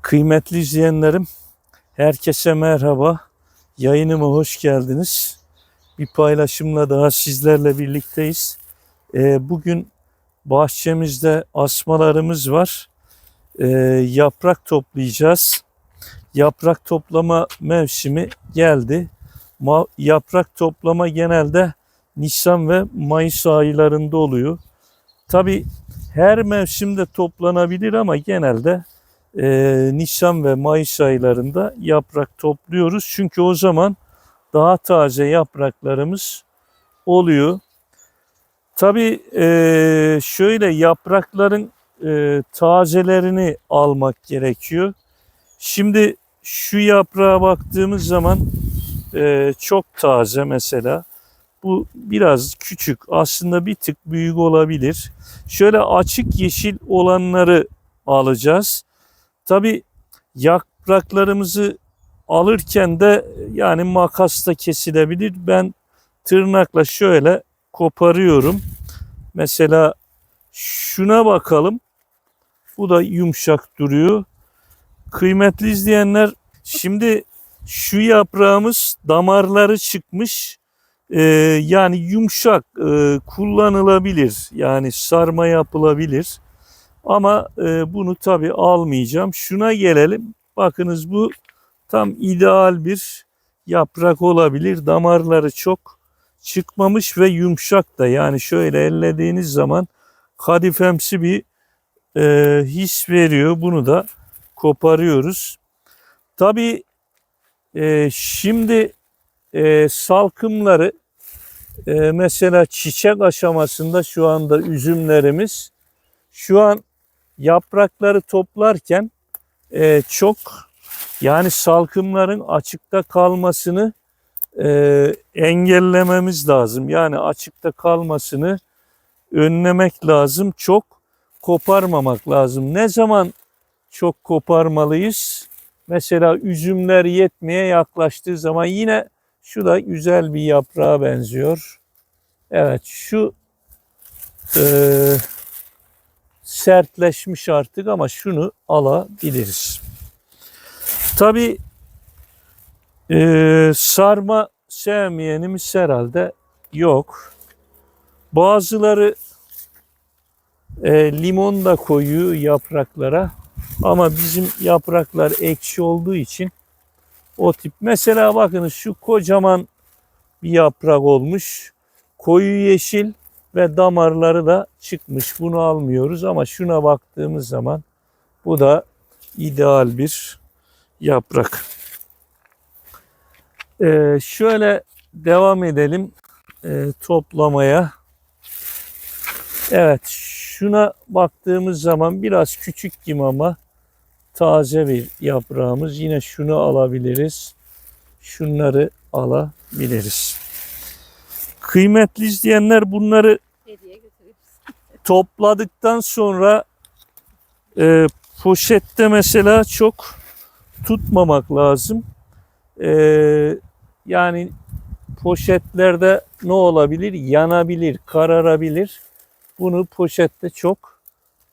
Kıymetli izleyenlerim, herkese merhaba. Yayınıma hoş geldiniz. Bir paylaşımla daha sizlerle birlikteyiz. Bugün bahçemizde asmalarımız var. Yaprak toplayacağız. Yaprak toplama mevsimi geldi. Yaprak toplama genelde Nisan ve Mayıs aylarında oluyor. Tabii her mevsimde toplanabilir ama genelde Nisan ve Mayıs aylarında yaprak topluyoruz. Çünkü o zaman daha taze yapraklarımız oluyor. Tabii şöyle yaprakların tazelerini almak gerekiyor. Şimdi şu yaprağa baktığımız zaman çok taze mesela. Bu biraz küçük, aslında bir tık büyük olabilir. Şöyle açık yeşil olanları alacağız. Tabii yapraklarımızı alırken de yani makasla kesilebilir. Ben tırnakla şöyle koparıyorum. Mesela şuna bakalım. Bu da yumuşak duruyor. Kıymetli izleyenler, şimdi şu yaprağımız damarları çıkmış. Yani yumuşak, kullanılabilir. Yani sarma yapılabilir. Ama bunu tabii almayacağım. Şuna gelelim. Bakınız, bu tam ideal bir yaprak olabilir. Damarları çok çıkmamış ve yumuşak da. Yani şöyle ellediğiniz zaman kadifemsi bir his veriyor. Bunu da koparıyoruz. Tabii şimdi salkımları mesela çiçek aşamasında şu anda üzümlerimiz, şu an yaprakları toplarken çok, yani salkımların açıkta kalmasını engellememiz lazım. Yani açıkta kalmasını önlemek lazım. Çok koparmamak lazım. Ne zaman çok koparmalıyız? Mesela üzümler yetmeye yaklaştığı zaman. Yine şu da güzel bir yaprağa benziyor. Evet, şu sertleşmiş artık ama şunu alabiliriz. Tabii sarma sevmeyenimiz herhalde yok. Bazıları limon da koyuyor yapraklara. Ama bizim yapraklar ekşi olduğu için o tip. Mesela bakınız, şu kocaman bir yaprak olmuş. Koyu yeşil ve damarları da çıkmış. Bunu almıyoruz ama şuna baktığımız zaman bu da ideal bir yaprak. Şöyle devam edelim toplamaya. Evet, şuna baktığımız zaman biraz küçük gibi ama taze bir yaprağımız. Yine şunu alabiliriz. Şunları alabiliriz. Kıymetli izleyenler, bunları topladıktan sonra poşette mesela çok tutmamak lazım. Yani poşetlerde ne olabilir? Yanabilir, kararabilir. Bunu poşette çok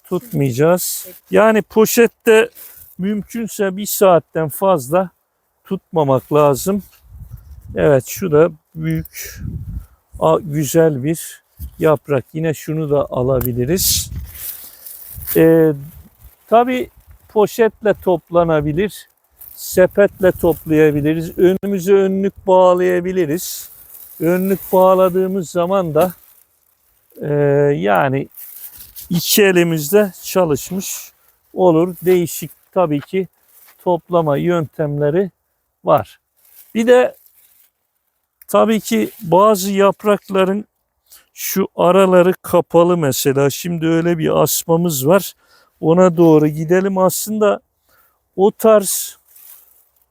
tutmayacağız. Yani poşette mümkünse 1 saatten fazla tutmamak lazım. Evet, şu da büyük, güzel bir yaprak. Yine şunu da alabiliriz. Tabii poşetle toplanabilir. Sepetle toplayabiliriz. Önümüze önlük bağlayabiliriz. Önlük bağladığımız zaman da yani iki elimizde çalışmış olur. Değişik tabii ki toplama yöntemleri var. Bir de tabii ki bazı yaprakların şu araları kapalı mesela. Şimdi öyle bir asmamız var. Ona doğru gidelim. Aslında o tarz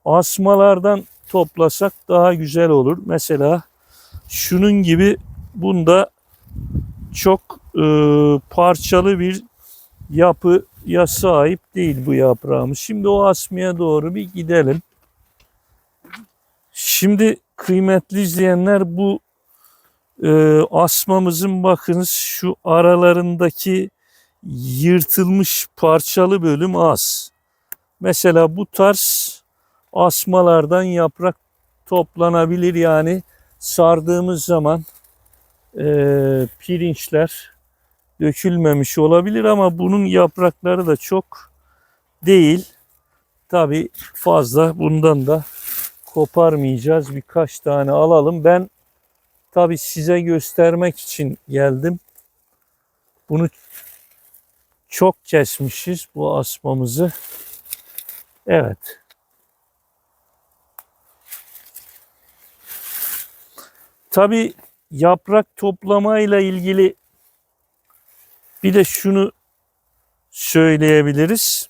asmalardan toplasak daha güzel olur. Mesela şunun gibi, bunda çok parçalı bir yapıya sahip değil bu yaprağımız. Şimdi o asmaya doğru bir gidelim. Şimdi kıymetli izleyenler, bu asmamızın bakınız şu aralarındaki yırtılmış parçalı bölüm az. Mesela bu tarz asmalardan yaprak toplanabilir. Yani sardığımız zaman pirinçler dökülmemiş olabilir ama bunun yaprakları da çok değil. Tabi fazla bundan da koparmayacağız. Birkaç tane alalım. Ben tabi size göstermek için geldim. Bunu çok kesmişiz bu asmamızı. Evet. Tabi yaprak toplamayla ilgili bir de şunu söyleyebiliriz.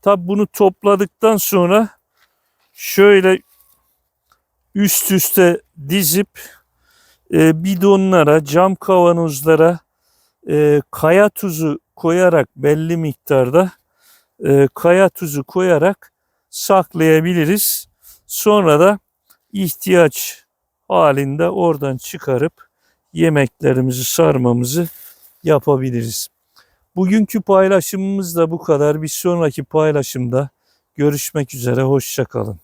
Tabi bunu topladıktan sonra şöyle üst üste dizip bidonlara, cam kavanozlara kaya tuzu koyarak belli miktarda kaya tuzu koyarak saklayabiliriz. Sonra da ihtiyaç halinde oradan çıkarıp yemeklerimizi, sarmamızı yapabiliriz. Bugünkü paylaşımımız da bu kadar. Bir sonraki paylaşımda görüşmek üzere. Hoşça kalın.